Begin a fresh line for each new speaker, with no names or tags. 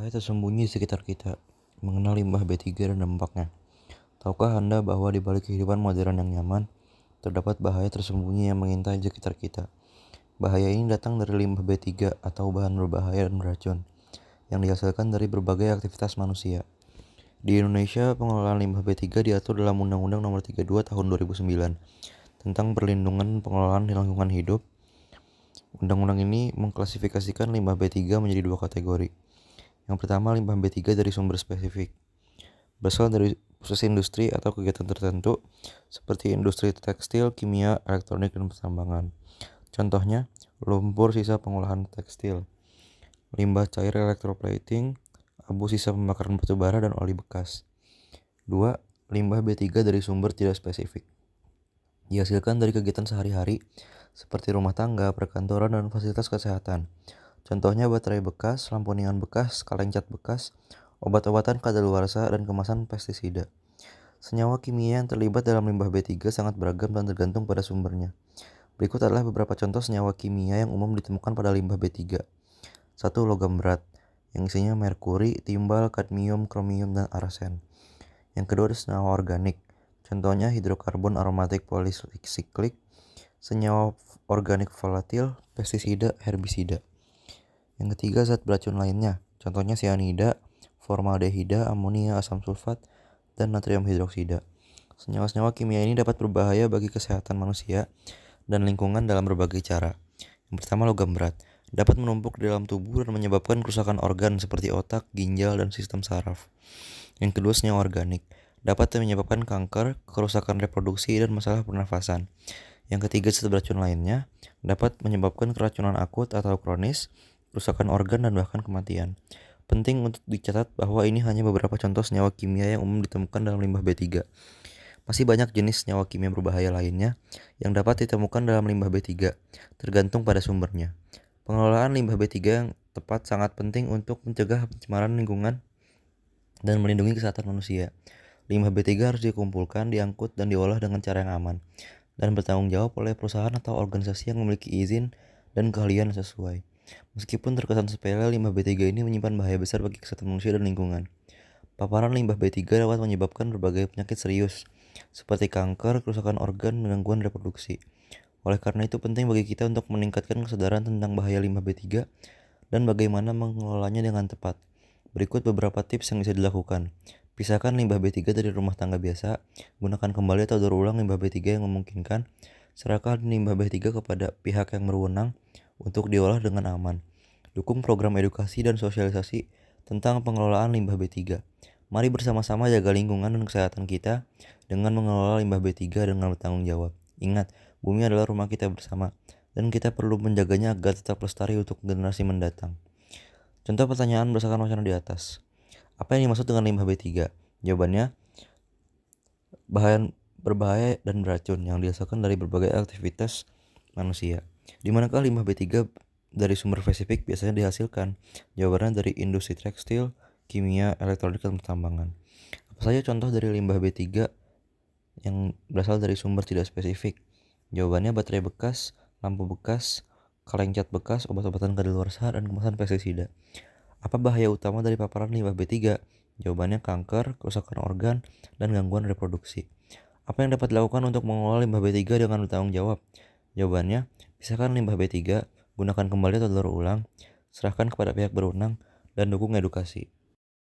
bahaya tersembunyi di sekitar kita. Mengenal limbah B3 dan dampaknya. Tahukah Anda bahwa di balik kehidupan modern yang nyaman, terdapat bahaya tersembunyi yang mengintai di sekitar kita. Bahaya ini datang dari limbah B3 atau bahan berbahaya dan beracun yang dihasilkan dari berbagai aktivitas manusia. Di Indonesia, pengelolaan limbah B3 diatur dalam Undang-Undang Nomor 32 Tahun 2009 tentang perlindungan pengelolaan lingkungan hidup. Undang-undang ini mengklasifikasikan limbah B3 menjadi dua kategori. Yang pertama, limbah B3 dari sumber spesifik, berasal dari proses industri atau kegiatan tertentu seperti industri tekstil, kimia, elektronik, dan pertambangan. Contohnya, lumpur sisa pengolahan tekstil, limbah cair elektroplating, abu sisa pembakaran batu bara, dan oli bekas. 2. Limbah B3 dari sumber tidak spesifik, dihasilkan dari kegiatan sehari-hari seperti rumah tangga, perkantoran, dan fasilitas kesehatan. Contohnya baterai bekas, lampu neon bekas, kaleng cat bekas, obat-obatan kadaluarsa, dan kemasan pestisida. Senyawa kimia yang terlibat dalam limbah B3 sangat beragam dan tergantung pada sumbernya. Berikut adalah beberapa contoh senyawa kimia yang umum ditemukan pada limbah B3. 1. Logam berat, yang isinya merkuri, timbal, kadmium, kromium, dan arsen. Yang kedua adalah senyawa organik. Contohnya hidrokarbon aromatik polisiklik, senyawa organik volatil, pestisida, herbisida. Yang ketiga, zat beracun lainnya, contohnya sianida, formaldehida, amonia, asam sulfat, dan natrium hidroksida. Senyawa-senyawa kimia ini dapat berbahaya bagi kesehatan manusia dan lingkungan dalam berbagai cara. Yang pertama, logam berat, dapat menumpuk di dalam tubuh dan menyebabkan kerusakan organ seperti otak, ginjal, dan sistem saraf. Yang kedua, senyawa organik, dapat menyebabkan kanker, kerusakan reproduksi, dan masalah pernafasan. Yang ketiga, zat beracun lainnya dapat menyebabkan keracunan akut atau kronis, kerusakan organ, dan bahkan kematian. Penting untuk dicatat bahwa ini hanya beberapa contoh senyawa kimia yang umum ditemukan dalam limbah B3. Masih banyak jenis senyawa kimia berbahaya lainnya yang dapat ditemukan dalam limbah B3, tergantung pada sumbernya. Pengelolaan limbah B3 yang tepat sangat penting untuk mencegah pencemaran lingkungan dan melindungi kesehatan manusia. Limbah B3 harus dikumpulkan, diangkut, dan diolah dengan cara yang aman, dan bertanggung jawab oleh perusahaan atau organisasi yang memiliki izin dan keahlian sesuai. Meskipun terkesan sepele, limbah B3 ini menyimpan bahaya besar bagi kesehatan manusia dan lingkungan. Paparan limbah B3 dapat menyebabkan berbagai penyakit serius, seperti kanker, kerusakan organ, dan gangguan reproduksi. Oleh karena itu penting bagi kita untuk meningkatkan kesadaran tentang bahaya limbah B3 dan bagaimana mengelolanya dengan tepat. Berikut beberapa tips yang bisa dilakukan. Pisahkan limbah B3 dari rumah tangga biasa, gunakan kembali atau daur ulang limbah B3 yang memungkinkan, serahkan limbah B3 kepada pihak yang berwenang untuk diolah dengan aman. Dukung program edukasi dan sosialisasi tentang pengelolaan limbah B3. Mari bersama-sama jaga lingkungan dan kesehatan kita dengan mengelola limbah B3 dengan bertanggung jawab. Ingat, bumi adalah rumah kita bersama, dan kita perlu menjaganya agar tetap lestari untuk generasi mendatang. Contoh pertanyaan berdasarkan wacana di atas. Apa yang dimaksud dengan limbah B3? Jawabannya, bahan berbahaya dan beracun yang dihasilkan dari berbagai aktivitas manusia. Di manakah limbah B3 dari sumber spesifik biasanya dihasilkan? Jawabannya dari industri tekstil, kimia, elektronik, dan pertambangan. Apa saja contoh dari limbah B3 yang berasal dari sumber tidak spesifik? Jawabannya baterai bekas, lampu bekas, kaleng cat bekas, obat-obatan kadaluarsa, dan kemasan pestisida. Apa bahaya utama dari paparan limbah B3? Jawabannya kanker, kerusakan organ, dan gangguan reproduksi. Apa yang dapat dilakukan untuk mengelola limbah B3 dengan bertanggung jawab? Jawabannya, pisahkan limbah B3, gunakan kembali atau daur ulang, serahkan kepada pihak berwenang, dan dukung edukasi.